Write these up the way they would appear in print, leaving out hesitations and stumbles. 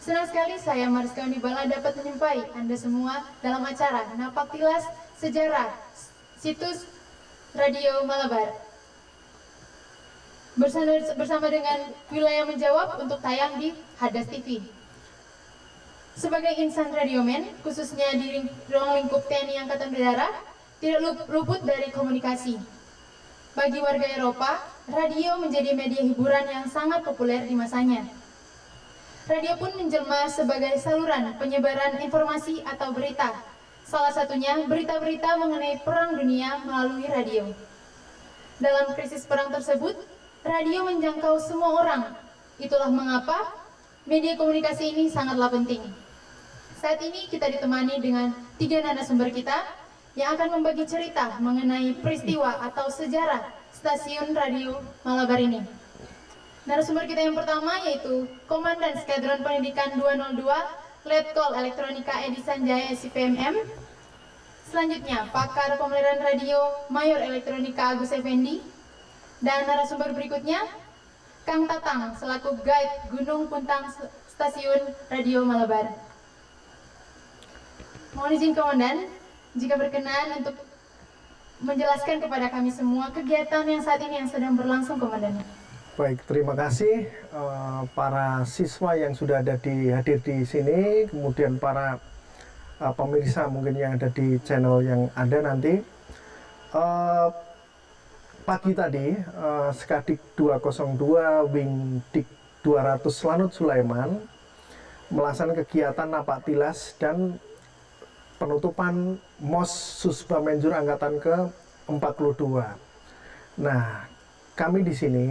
Senang sekali saya Mariska Unibala dapat menyampai Anda semua dalam acara Napaktilas Sejarah Situs Radio Malabar. Bersama dengan Wilayah Menjawab untuk tayang di Hadas TV. Sebagai insan radiomen, khususnya di ruang lingkup TNI Angkatan Udara, tidak luput dari komunikasi. Bagi warga Eropa, radio menjadi media hiburan yang sangat populer di masanya. Radio pun menjelma sebagai saluran penyebaran informasi atau berita. Salah satunya berita-berita mengenai perang dunia melalui radio. Dalam krisis perang tersebut, radio menjangkau semua orang. Itulah mengapa media komunikasi ini sangatlah penting. Saat ini kita ditemani dengan 3 narasumber kita yang akan membagi cerita mengenai peristiwa atau sejarah stasiun radio Malabar ini. Narasumber kita yang pertama yaitu Komandan Skadron Pendidikan 202 Letkol Elektronika Edi Sanjaya SIPMM. Selanjutnya pakar pemeliharaan radio Mayor Elektronika Agus Effendi. Dan narasumber berikutnya Kang Tatang selaku guide Gunung Puntang Stasiun Radio Malabar. Mohon izin Komandan, jika berkenan untuk menjelaskan kepada kami semua kegiatan yang saat ini yang sedang berlangsung, Komandan. Baik, terima kasih para siswa yang sudah hadir di sini, kemudian para pemirsa mungkin yang ada di channel yang ada nanti. Pagi tadi, Skadik 202 Wing Dik 200 Lanut Sulaiman melaksanakan kegiatan Napaktilas dan penutupan MOS Susbamenjur Angkatan ke-42. Nah, kami di sini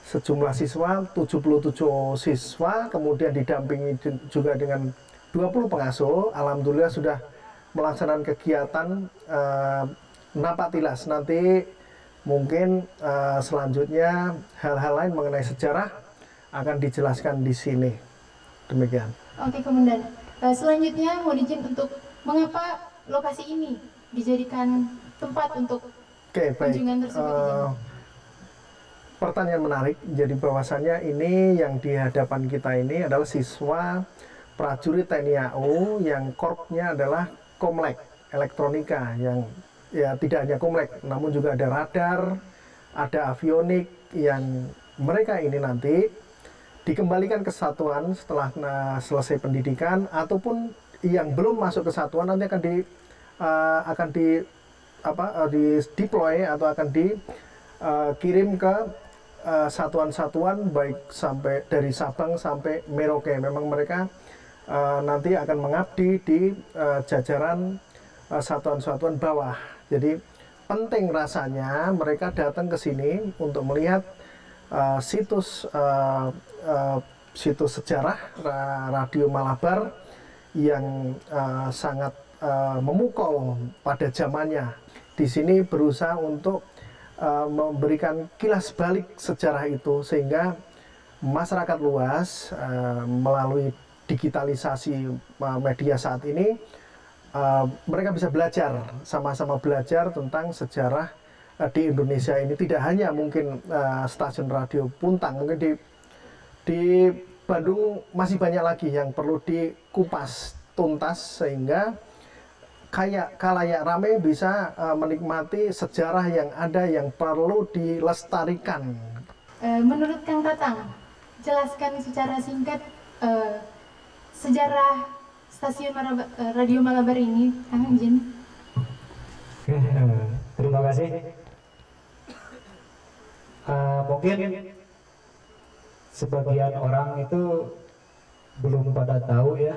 sejumlah siswa, 77 siswa, kemudian didampingi juga dengan 20 pengasuh. Alhamdulillah sudah melaksanakan kegiatan Napaktilas. Nanti mungkin selanjutnya hal-hal lain mengenai sejarah akan dijelaskan di sini. Demikian. Oke, Komandan. Selanjutnya mohon izin untuk mengapa lokasi ini dijadikan tempat untuk kunjungan tersebut. Pertanyaan menarik, jadi bahwasannya ini yang di hadapan kita ini adalah siswa prajurit TNI AU yang korpsnya adalah Komlek Elektronika, yang ya tidak hanya Komlek, namun juga ada radar, ada avionik, yang mereka ini nanti dikembalikan ke satuan setelah selesai pendidikan, ataupun yang belum masuk ke satuan nanti akan di deploy atau akan dikirim ke satuan-satuan baik sampai dari Sabang sampai Merauke. Memang mereka nanti akan mengabdi di jajaran satuan-satuan bawah. Jadi penting rasanya mereka datang ke sini untuk melihat situs sejarah Radio Malabar yang sangat memukau pada zamannya. Di sini berusaha untuk memberikan kilas balik sejarah itu sehingga masyarakat luas melalui digitalisasi media saat ini mereka bisa belajar, sama-sama belajar tentang sejarah di Indonesia ini. Tidak hanya mungkin stasiun radio Puntang, mungkin di Bandung masih banyak lagi yang perlu dikupas tuntas sehingga kalayak rame bisa menikmati sejarah yang ada yang perlu dilestarikan. Menurut Kang Tatang, jelaskan secara singkat sejarah stasiun Radio Malabar ini, Kang izin. Oke, terima kasih. Mungkin sebagian orang itu belum pada tahu ya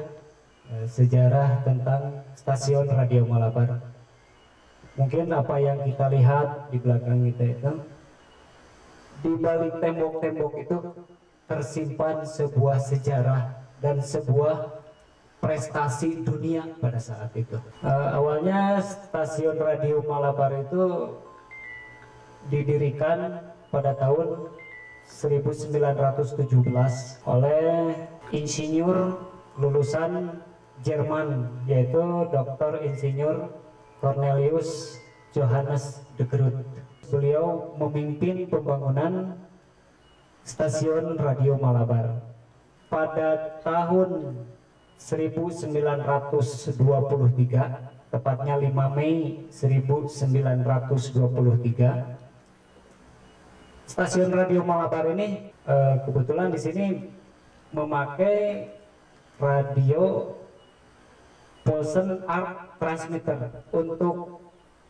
sejarah tentang stasiun Radio Malabar. Mungkin apa yang kita lihat di belakang kita itu, di balik tembok-tembok itu tersimpan sebuah sejarah dan sebuah prestasi dunia pada saat itu. Awalnya stasiun Radio Malabar itu didirikan pada tahun 1917 oleh insinyur lulusan Jerman, yaitu Dr. Insinyur Cornelius Johannes de Groot. Beliau memimpin pembangunan stasiun Radio Malabar. pada tahun 1923, tepatnya 5 Mei 1923, stasiun Radio Malabar ini kebetulan di sini memakai radio Paulsen arc transmitter. Untuk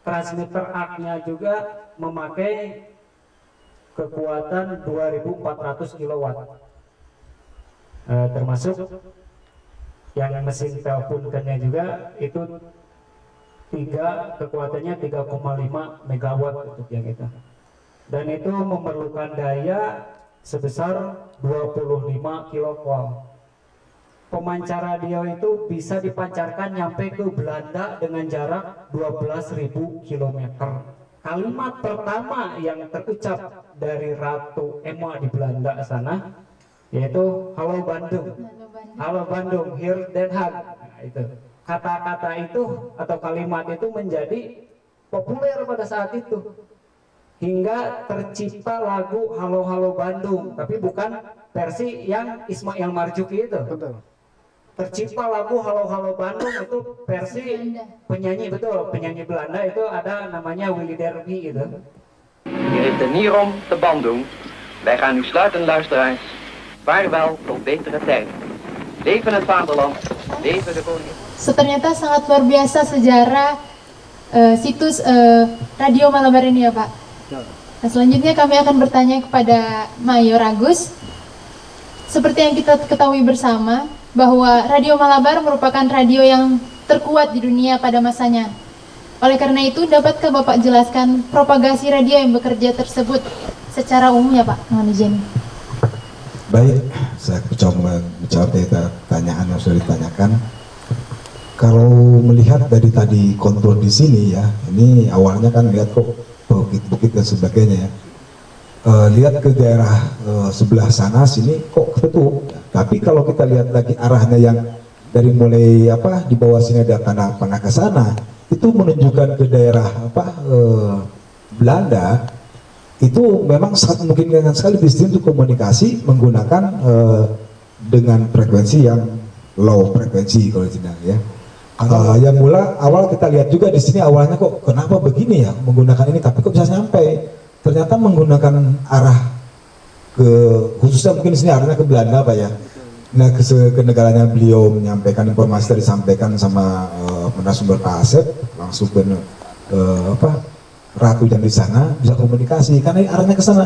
transmitter arc-nya juga memakai kekuatan 2400 kW. Termasuk yang mesin teleponnya juga itu kekuatannya 3,5 megawatt untuk yang itu. Dan itu memerlukan daya sebesar 25 kilovolt. Pemancar radio itu bisa dipancarkan nyampe ke Belanda dengan jarak 12.000 km. Kalimat pertama yang terucap dari Ratu Emma di Belanda sana yaitu "Halo Bandung". "Halo Bandung, hier Den Haag". Nah, itu. Kata-kata itu atau kalimat itu menjadi populer pada saat itu. Hingga tercipta lagu "Halo Halo Bandung", tapi bukan versi yang Ismail Marzuki itu. Betul. Tercipta lagu "Halo Halo Bandung" itu versi penyanyi, betul, penyanyi Belanda itu ada namanya Willy Derby gitu. Hier is de Nierom te Bandung. Wij gaan nu sluiten, luisteraars. Vaarwel tot betere tijd. Leven het vaderland, leven de koningin. Ternyata sangat luar biasa sejarah situs Radio Malabar ini ya Pak. Nah, selanjutnya kami akan bertanya kepada Mayor Agus. Seperti yang kita ketahui bersama, bahwa Radio Malabar merupakan radio yang terkuat di dunia pada masanya. Oleh karena itu, dapatkah Bapak jelaskan propagasi radio yang bekerja tersebut secara umum ya Pak? Mohon izin. Baik, saya menjawab pertanyaan yang sudah ditanyakan. Kalau melihat dari tadi kontur di sini ya, ini awalnya kan lihat kok bukit-bukit dan sebagainya ya. Lihat ke daerah sebelah sana sini kok ketutup. Tapi kalau kita lihat lagi arahnya yang dari mulai di bawah sini ada tanah panah ke sana, itu menunjukkan ke daerah Belanda. Itu memang sangat memungkinkan sekali di sini untuk komunikasi menggunakan dengan frekuensi yang low frekuensi kalau tidak ya. Yang awal kita lihat juga di sini awalnya kok kenapa begini ya menggunakan ini, tapi kok bisa nyampe. Ternyata menggunakan arah ke khususnya mungkin di sini arahnya ke Belanda Pak ya. Nah ke negaranya beliau menyampaikan informasi yang disampaikan sama narasumber Pak Asep langsung ke Ratu yang di sana bisa komunikasi karena arahnya ke sana.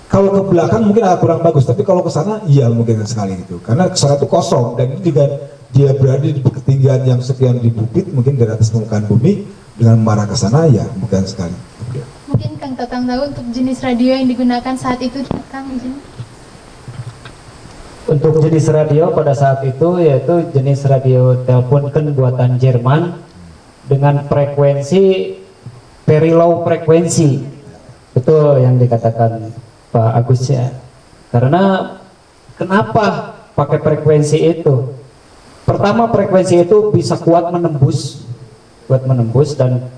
Kalau ke belakang mungkin agak kurang bagus, tapi kalau ke sana iya mungkin sekali gitu. Karena ke sana itu kosong dan ini juga dia berada di ketinggian yang sekian ribu feet mungkin dari atas permukaan bumi, dengan mengarah ke sana ya mungkin sekali. Mungkin Kang Tatang tahu untuk jenis radio yang digunakan saat itu, Kang izin. Untuk jenis radio pada saat itu yaitu jenis radio telepon buatan Jerman dengan frekuensi very low frekuensi. Betul yang dikatakan Pak Agus ya. Karena kenapa pakai frekuensi itu? Pertama, frekuensi itu bisa kuat menembus dan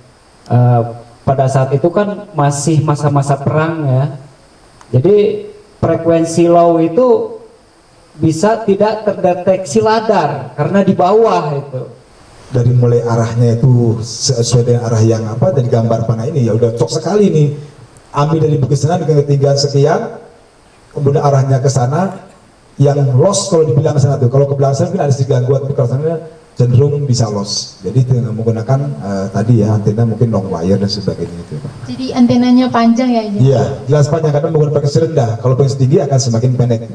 pada saat itu kan masih masa-masa perang ya. Jadi frekuensi low itu bisa tidak terdeteksi radar karena di bawah itu. Dari mulai arahnya itu sesuai dengan arah yang dari gambar panah ini ya udah cocok sekali nih. Ambil dari bukit sana dengan ketinggian sekian, kemudian arahnya ke sana yang loss kalau dibilang sana tuh. Kalau ke belakang sana mungkin ada sedikit gangguan, tapi kalau sana cenderung bisa loss. Jadi dengan menggunakan tadi ya antena mungkin long wire dan sebagainya itu. Jadi antenanya panjang ya ini? Iya, jelas panjang karena menggunakan frekuensi rendah. Kalau frekuensi tinggi akan semakin pendek.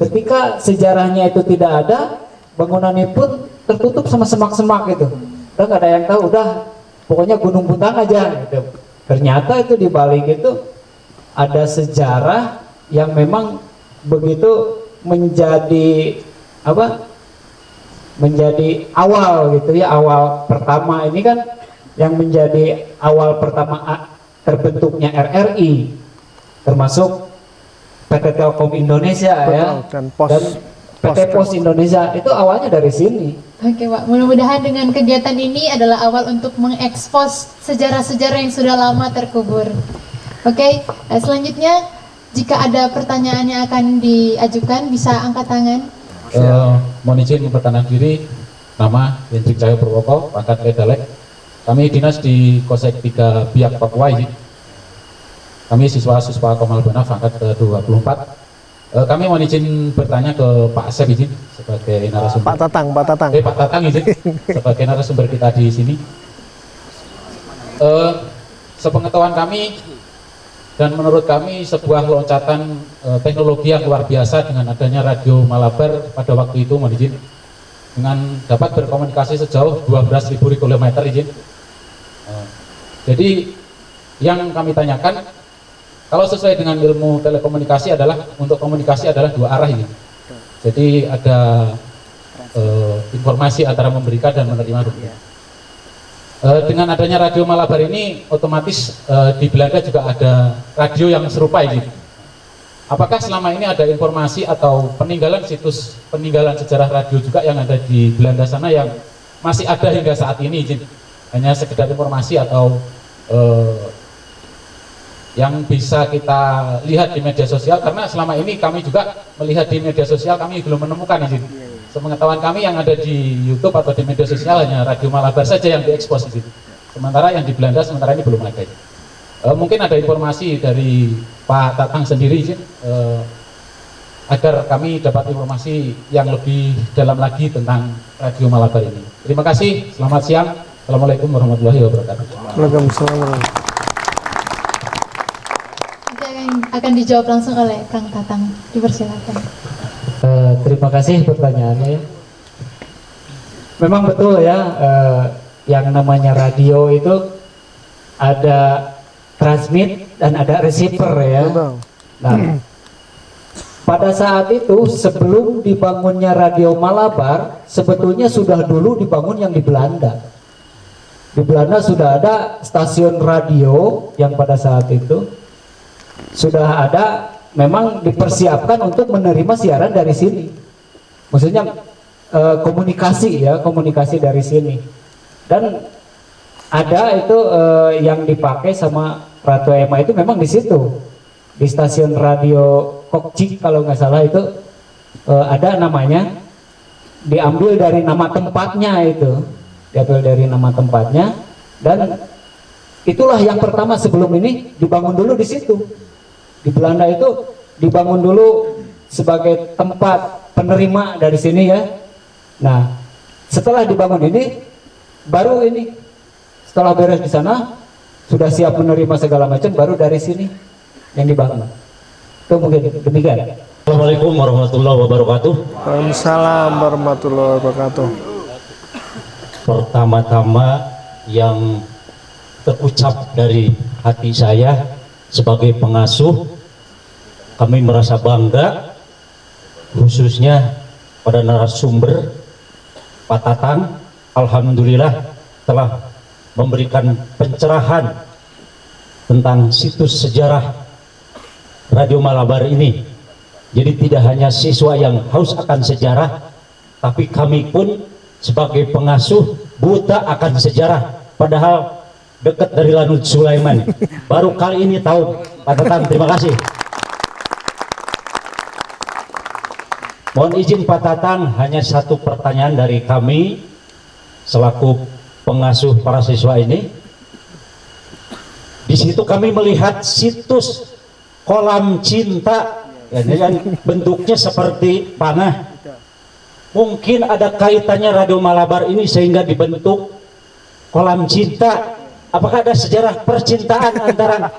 Ketika sejarahnya itu tidak ada, bangunannya pun tertutup sama semak-semak gitu. Udah nggak ada yang tahu, udah pokoknya gunung butang aja gitu. Ternyata itu di balik itu ada sejarah yang memang begitu menjadi menjadi awal gitu ya, awal pertama ini kan yang menjadi awal pertama terbentuknya RRI termasuk PT Telkom Indonesia. Betul, ya dan PT Pos Indonesia itu awalnya dari sini. Oke Pak, mudah-mudahan dengan kegiatan ini adalah awal untuk mengekspos sejarah-sejarah yang sudah lama terkubur. Oke, selanjutnya jika ada pertanyaan yang akan diajukan bisa angkat tangan. Mohon izin memperkenalkan diri, nama Hendrik Cahyo Purwoko, pangkat Kedalek. Kami dinas di Kosek 3 Biak Papua izin. Kami siswa Komal Bana pangkat ke-24. Kami mohon izin bertanya ke Pak Asep izin sebagai narasumber. Pak Tatang. Pak Tatang izin sebagai narasumber kita di sini. Sepengetahuan kami dan menurut kami sebuah loncatan teknologi yang luar biasa dengan adanya Radio Malabar pada waktu itu, mohon izin, dengan dapat berkomunikasi sejauh 12.000 km izin. Jadi yang kami tanyakan, kalau sesuai dengan ilmu telekomunikasi adalah untuk komunikasi adalah dua arah ini. Jadi ada informasi antara memberikan dan menerima. Dengan adanya Radio Malabar ini, otomatis di Belanda juga ada radio yang serupa ini. Apakah selama ini ada informasi atau peninggalan sejarah radio juga yang ada di Belanda sana yang masih ada hingga saat ini izin? Hanya sekedar informasi atau yang bisa kita lihat di media sosial, karena selama ini kami juga melihat di media sosial kami belum menemukan izin. Sepengetahuan kami yang ada di YouTube atau di media sosial hanya Radio Malabar saja yang diekspos di situ. Sementara yang di Belanda sementara ini belum ada. Mungkin ada informasi dari Pak Tatang sendiri izin, agar kami dapat informasi yang lebih dalam lagi tentang Radio Malabar ini. Terima kasih. Selamat siang. Assalamualaikum warahmatullahi wabarakatuh. Waalaikumsalam. Akan dijawab langsung oleh Kang Tatang. Dipersilakan. Terima kasih pertanyaannya. Memang betul ya, yang namanya radio itu ada transmit dan ada receiver ya. Nah, pada saat itu sebelum dibangunnya Radio Malabar, sebetulnya sudah dulu dibangun yang di Belanda. Di Belanda sudah ada stasiun radio yang pada saat itu sudah ada, memang dipersiapkan untuk menerima siaran dari sini. Maksudnya komunikasi dari sini. Dan ada itu yang dipakai sama Ratu Ema itu memang di situ. Di stasiun radio Kokcik kalau nggak salah itu ada namanya, diambil dari nama tempatnya itu. Diambil dari nama tempatnya, dan itulah yang pertama sebelum ini dibangun dulu di situ. Di Belanda itu dibangun dulu sebagai tempat penerima dari sini ya. Nah, setelah dibangun ini, baru ini setelah beres di sana sudah siap menerima segala macam, baru dari sini yang dibangun. Itu mungkin demikian. Assalamualaikum warahmatullahi wabarakatuh. Waalaikumsalam warahmatullahi wabarakatuh. Pertama-tama yang terucap dari hati saya sebagai pengasuh, kami merasa bangga khususnya pada narasumber Pak Tatang. Alhamdulillah telah memberikan pencerahan tentang situs sejarah Radio Malabar ini. Jadi tidak hanya siswa yang haus akan sejarah, tapi kami pun sebagai pengasuh buta akan sejarah, padahal dekat dari Lanud Sulaiman. Baru kali ini tahu, Pak Tatang. Terima kasih. Mohon izin Pak Tatang, hanya satu pertanyaan dari kami selaku pengasuh para siswa ini. Di situ kami melihat situs kolam cinta, yang bentuknya seperti panah. Mungkin ada kaitannya Radio Malabar ini sehingga dibentuk kolam cinta. Apakah ada sejarah percintaan antara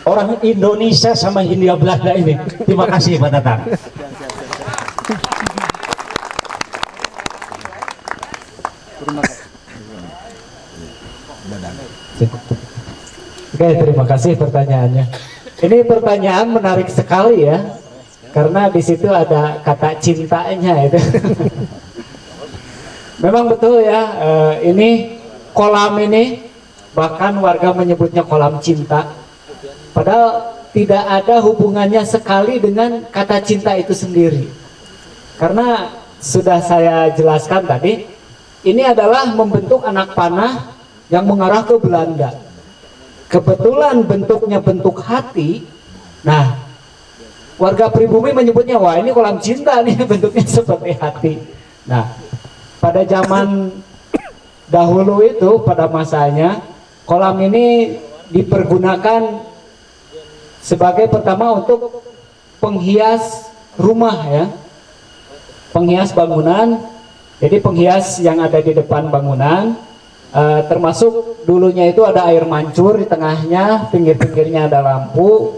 orang Indonesia sama Hindia Belanda ini? Terima kasih Pak Tatang. Oke, terima kasih pertanyaannya. Ini pertanyaan menarik sekali ya, karena di situ ada kata cintanya itu. Memang betul ya, ini kolam ini bahkan warga menyebutnya kolam cinta, padahal tidak ada hubungannya sekali dengan kata cinta itu sendiri. Karena sudah saya jelaskan tadi, ini adalah membentuk anak panah yang mengarah ke Belanda. Kebetulan bentuknya bentuk hati. Nah, warga pribumi menyebutnya, wah ini kolam cinta nih, bentuknya seperti hati. Nah, pada zaman dahulu itu, pada masanya, kolam ini dipergunakan sebagai pertama untuk penghias rumah ya, penghias bangunan. Jadi penghias yang ada di depan bangunan, termasuk dulunya itu ada air mancur di tengahnya, pinggir-pinggirnya ada lampu.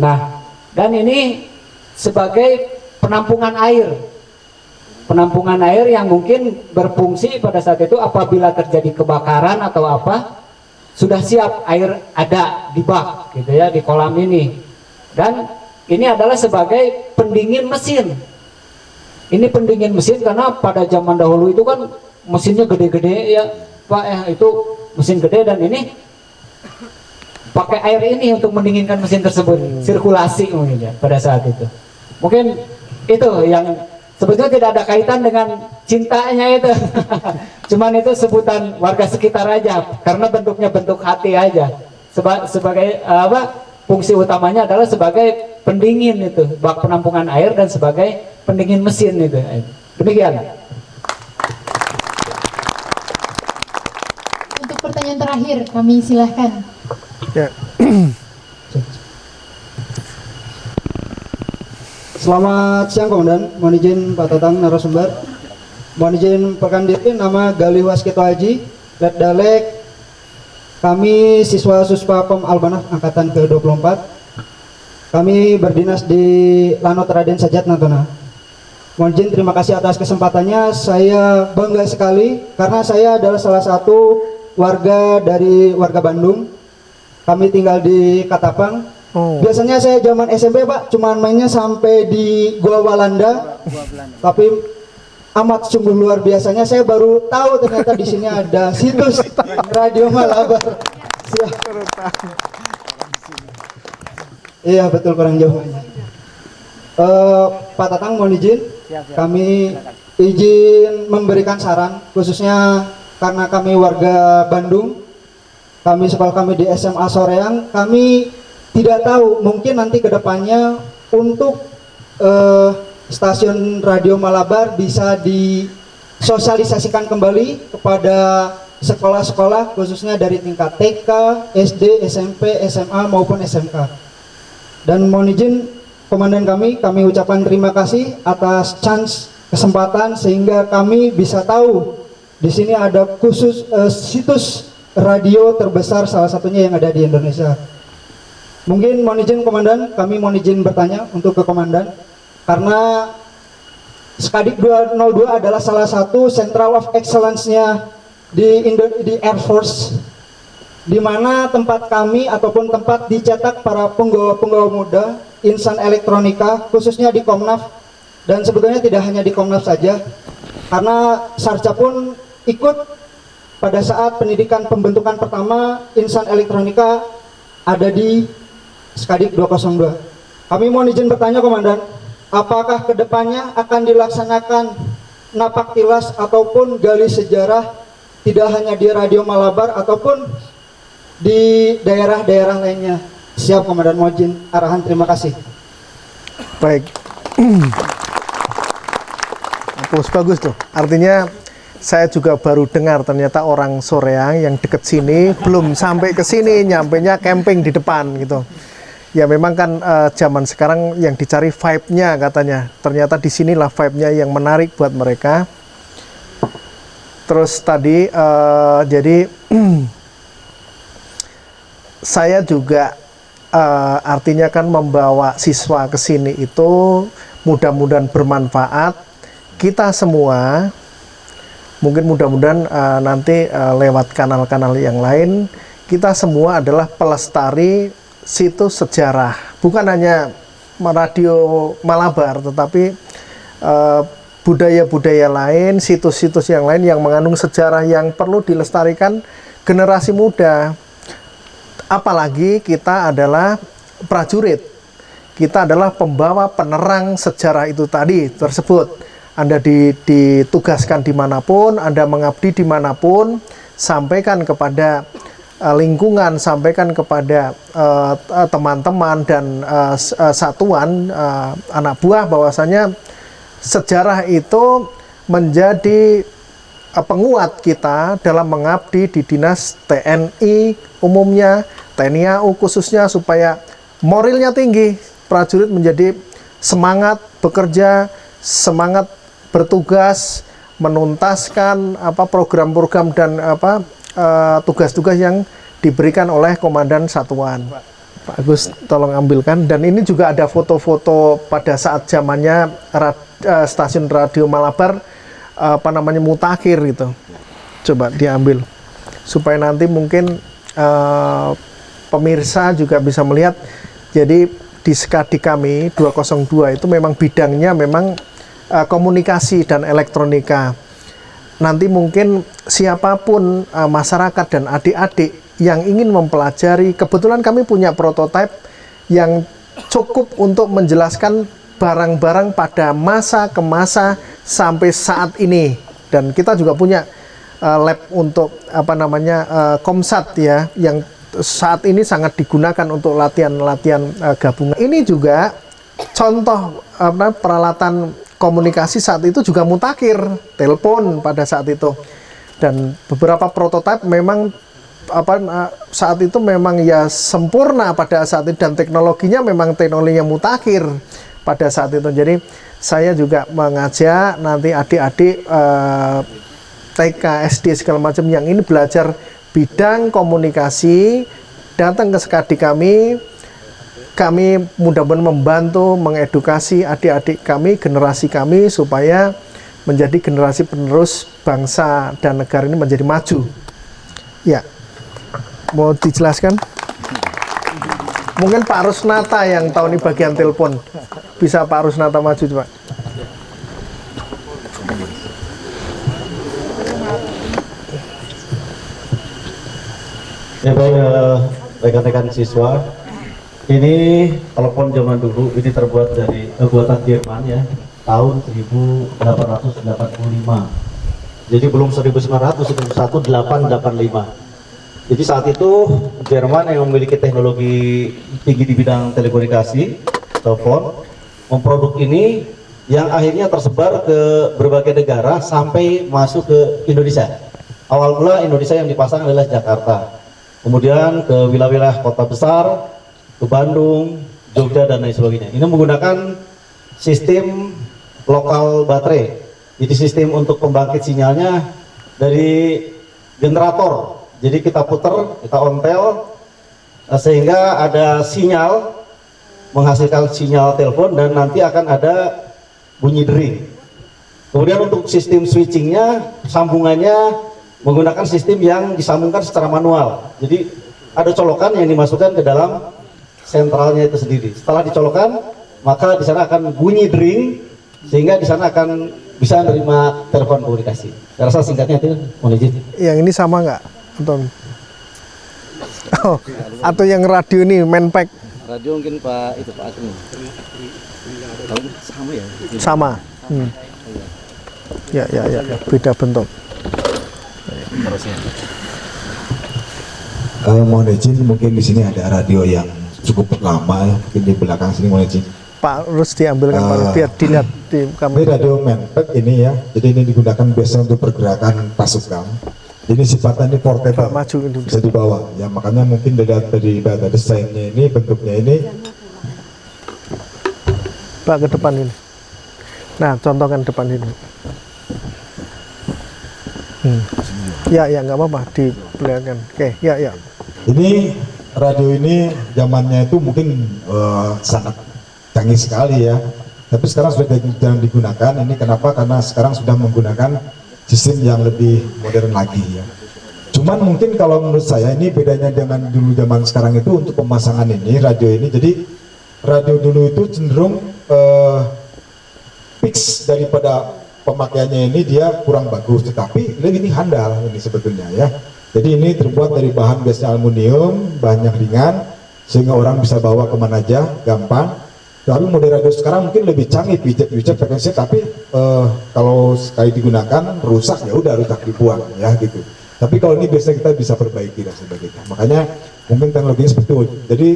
Nah, dan ini sebagai penampungan air, penampungan air yang mungkin berfungsi pada saat itu apabila terjadi kebakaran atau apa, sudah siap air ada di bak gitu ya, di kolam ini. Dan ini adalah sebagai pendingin mesin. Ini pendingin mesin karena pada zaman dahulu itu kan mesinnya gede-gede ya Pak ya, itu mesin gede, dan ini pakai air ini untuk mendinginkan mesin tersebut, sirkulasi mungkin ya pada saat itu. Mungkin itu yang sebetulnya tidak ada kaitan dengan cintanya itu. Cuman itu sebutan warga sekitar aja karena bentuknya bentuk hati aja. Sebagai apa? Fungsi utamanya adalah sebagai pendingin itu, bak penampungan air, dan sebagai pendingin mesin itu. Demikian. Untuk pertanyaan terakhir kami silahkan. Ya. Selamat siang Komandan, mohon izin Pak Tatang narasumber. Mohon izin perkenalkan diri, nama Galih Waskito Haji, Letdalek. Kami siswa Suspa Pom Albanah angkatan ke-24. Kami berdinas di Lanut Raden Sajat Natuna. Mohon izin terima kasih atas kesempatannya. Saya bangga sekali karena saya adalah salah satu warga dari warga Bandung. Kami tinggal di Katapang. Biasanya saya zaman SMP Pak, cuman mainnya sampai di Gua Walanda. Tapi amat sungguh luar biasanya, saya baru tahu ternyata di sini ada situs Radio Malabar. Iya betul, kurang jauh. Pak Tatang mohon izin, kami izin memberikan saran, khususnya karena kami warga Bandung, kami sekolah kami di SMA Soreang, kami tidak tahu mungkin nanti kedepannya untuk stasiun Radio Malabar bisa disosialisasikan kembali kepada sekolah-sekolah khususnya dari tingkat TK, SD, SMP, SMA maupun SMK. Dan mohon izin komandan kami ucapkan terima kasih atas chance kesempatan sehingga kami bisa tahu di sini ada khusus situs radio terbesar salah satunya yang ada di Indonesia. Mungkin mohon izin komandan, kami mohon izin bertanya untuk ke komandan. Karena Skadik 202 adalah salah satu Central of Excellence-nya di Air Force, di mana tempat kami ataupun tempat dicetak para penggawa-penggawa muda insan elektronika, khususnya di Komnaf, dan sebetulnya tidak hanya di Komnaf saja, karena Sarca pun ikut pada saat pendidikan pembentukan pertama insan elektronika ada di Skadik 202. Kami mohon izin bertanya komandan, apakah kedepannya akan dilaksanakan napak tilas ataupun gali sejarah tidak hanya di Radio Malabar ataupun di daerah-daerah lainnya? Siap komandan, mohon izin arahan, terima kasih. Baik. Aplaus bagus tuh. Artinya saya juga baru dengar ternyata orang Soreang yang deket sini belum sampai ke sini, nyampenya camping di depan gitu. Ya memang kan zaman sekarang yang dicari vibe-nya katanya. Ternyata di sinilah vibe-nya yang menarik buat mereka. Terus tadi jadi saya juga artinya kan membawa siswa ke sini itu mudah-mudahan bermanfaat. Kita semua mungkin mudah-mudahan nanti lewat kanal-kanal yang lain, kita semua adalah pelestari situs sejarah, bukan hanya Radio Malabar, tetapi budaya-budaya lain, situs-situs yang lain yang mengandung sejarah yang perlu dilestarikan generasi muda. Apalagi kita adalah prajurit, kita adalah pembawa penerang sejarah itu tadi tersebut. Anda ditugaskan dimanapun, Anda mengabdi dimanapun, sampaikan kepada lingkungan, sampaikan kepada teman-teman dan satuan anak buah bahwasanya sejarah itu menjadi penguat kita dalam mengabdi di dinas TNI umumnya, TNI AU khususnya, supaya moralnya tinggi, prajurit menjadi semangat bekerja, semangat bertugas, menuntaskan program-program dan tugas-tugas yang diberikan oleh komandan satuan. Pak Agus tolong ambilkan. Dan ini juga ada foto-foto pada saat zamannya stasiun radio Malabar mutakhir gitu. Coba diambil supaya nanti mungkin pemirsa juga bisa melihat. Jadi di Skadi kami 202 itu memang bidangnya memang komunikasi dan elektronika. Nanti mungkin siapapun masyarakat dan adik-adik yang ingin mempelajari, kebetulan kami punya prototipe yang cukup untuk menjelaskan barang-barang pada masa ke masa sampai saat ini. Dan kita juga punya lab untuk Komsat ya, yang saat ini sangat digunakan untuk latihan-latihan gabungan. Ini juga contoh peralatan komunikasi saat itu juga mutakhir, telepon pada saat itu. Dan beberapa prototipe memang saat itu memang ya sempurna pada saat itu, dan teknologinya memang teknologinya mutakhir pada saat itu. Jadi saya juga mengajak nanti adik-adik TK, SD segala macam yang ini belajar bidang komunikasi datang ke Skadi kami. Kami mudah-mudahan membantu mengedukasi adik-adik kami, generasi kami, supaya menjadi generasi penerus bangsa dan negara ini menjadi maju. Ya, mau dijelaskan? Mungkin Pak Rusnata yang tahu ini bagian telepon. Bisa Pak Rusnata maju coba. Ya baik, rekan-rekan siswa. Ini telepon zaman dulu ini terbuat dari buatan Jerman ya, tahun 1885. Jadi belum 1900, itu 1885. Jadi saat itu Jerman yang memiliki teknologi tinggi di bidang telekomunikasi, telepon, memproduksi ini yang akhirnya tersebar ke berbagai negara sampai masuk ke Indonesia. Awal mula Indonesia yang dipasang adalah Jakarta, kemudian ke wilayah-wilayah kota besar, ke Bandung, Jogja, dan lain sebagainya. Ini menggunakan sistem lokal baterai. Jadi sistem untuk pembangkit sinyalnya dari generator. Jadi kita putar, kita ontel, sehingga ada sinyal, menghasilkan sinyal telepon, dan nanti akan ada bunyi dering. Kemudian untuk sistem switchingnya, sambungannya menggunakan sistem yang disambungkan secara manual. Jadi ada colokan yang dimasukkan ke dalam sentralnya itu sendiri. Setelah dicolokkan, maka di sana akan bunyi dering, sehingga di sana akan bisa menerima telepon komunikasi. Saya rasa singkatnya itu, mohon izin. Yang ini sama nggak, Anton? Oh, atau yang radio ini, Manpack? Radio mungkin Pak Agni. Sama ya? Sama. Ya, beda bentuk. Mohon izin, mungkin di sini ada radio yang cukup lama ya, mungkin di belakang sini, mohon izin. Pak, harus diambilkan Pak, biar dilihat di kamera. Ini radio Manpack ini ya, jadi ini digunakan biasa untuk pergerakan pasukan. Jadi sifatnya ini portable, maju bisa dibawa. Ya makanya mungkin dari data desainnya ini, bentuknya ini. Pak, ke depan ini. Nah, contohkan depan ini. Ya, nggak apa-apa, diperlihatkan. Oke, ya. Ini radio ini zamannya itu mungkin sangat canggih sekali ya. Tapi sekarang sudah jarang digunakan. Ini kenapa? Karena sekarang sudah menggunakan sistem yang lebih modern lagi ya. Cuman mungkin kalau menurut saya ini bedanya dengan dulu zaman sekarang itu untuk pemasangan ini radio ini. Jadi radio dulu itu cenderung fix daripada pemakaiannya ini dia kurang bagus, tetapi ini handal ini sebetulnya ya. Jadi ini terbuat dari bahan biasanya aluminium, bahannya ringan, sehingga orang bisa bawa kemana aja, gampang. Tapi model radio sekarang mungkin lebih canggih, pijat frekuensi, tapi kalau sekali digunakan rusak ya udah rusak dibuang ya gitu. Tapi kalau ini biasanya kita bisa perbaiki dan sebagainya. Makanya mungkin teknologinya seperti itu. Jadi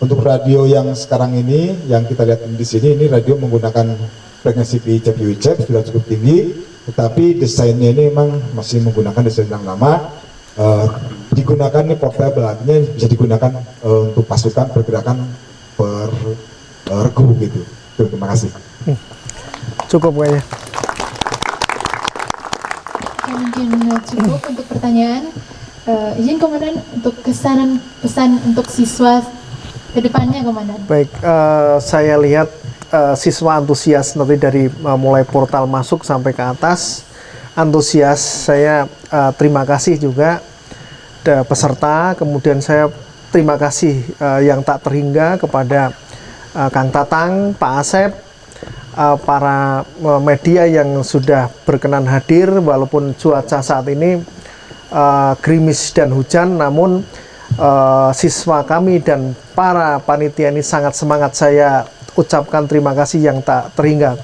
untuk radio yang sekarang ini, yang kita lihat di sini, ini radio menggunakan frekuensi VHF UHF sudah cukup tinggi, tetapi desainnya ini memang masih menggunakan desain yang lama. Digunakan ini portable, artinya bisa digunakan untuk pasukan pergerakan per regu gitu. Terima kasih. Cukup kayaknya. Mungkin cukup untuk pertanyaan. Izin Komandan untuk pesan untuk siswa ke depannya, Komandan. Baik, saya lihat siswa antusias nanti dari mulai portal masuk sampai ke atas antusias. Saya terima kasih juga peserta, kemudian saya terima kasih yang tak terhingga kepada Kang Tatang, Pak Asep, para media yang sudah berkenan hadir walaupun cuaca saat ini gerimis dan hujan, namun siswa kami dan para panitia ini sangat semangat. Saya ucapkan terima kasih yang tak terhingga.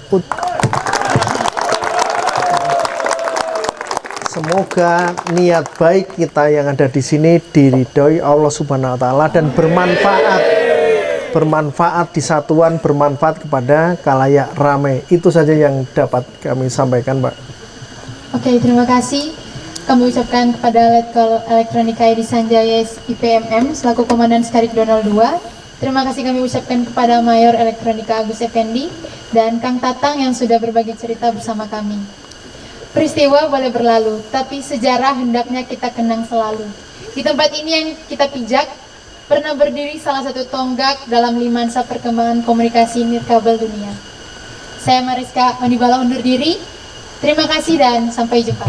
Semoga niat baik kita yang ada di sini diridhoi Allah Subhanahu wa taala dan bermanfaat di satuan, bermanfaat kepada khalayak ramai. Itu saja yang dapat kami sampaikan, Pak. Oke, terima kasih. Kami ucapkan kepada Letkol Elektronika Edi Sanjaya IPMM selaku Komandan Skarik Donal 2. Terima kasih kami ucapkan kepada Mayor Elektronika Agus Effendi dan Kang Tatang yang sudah berbagi cerita bersama kami. Peristiwa boleh berlalu, tapi sejarah hendaknya kita kenang selalu. Di tempat ini yang kita pijak, pernah berdiri salah satu tonggak dalam limansa perkembangan komunikasi nirkabel dunia. Saya Mariska Manibala undur diri. Terima kasih dan sampai jumpa.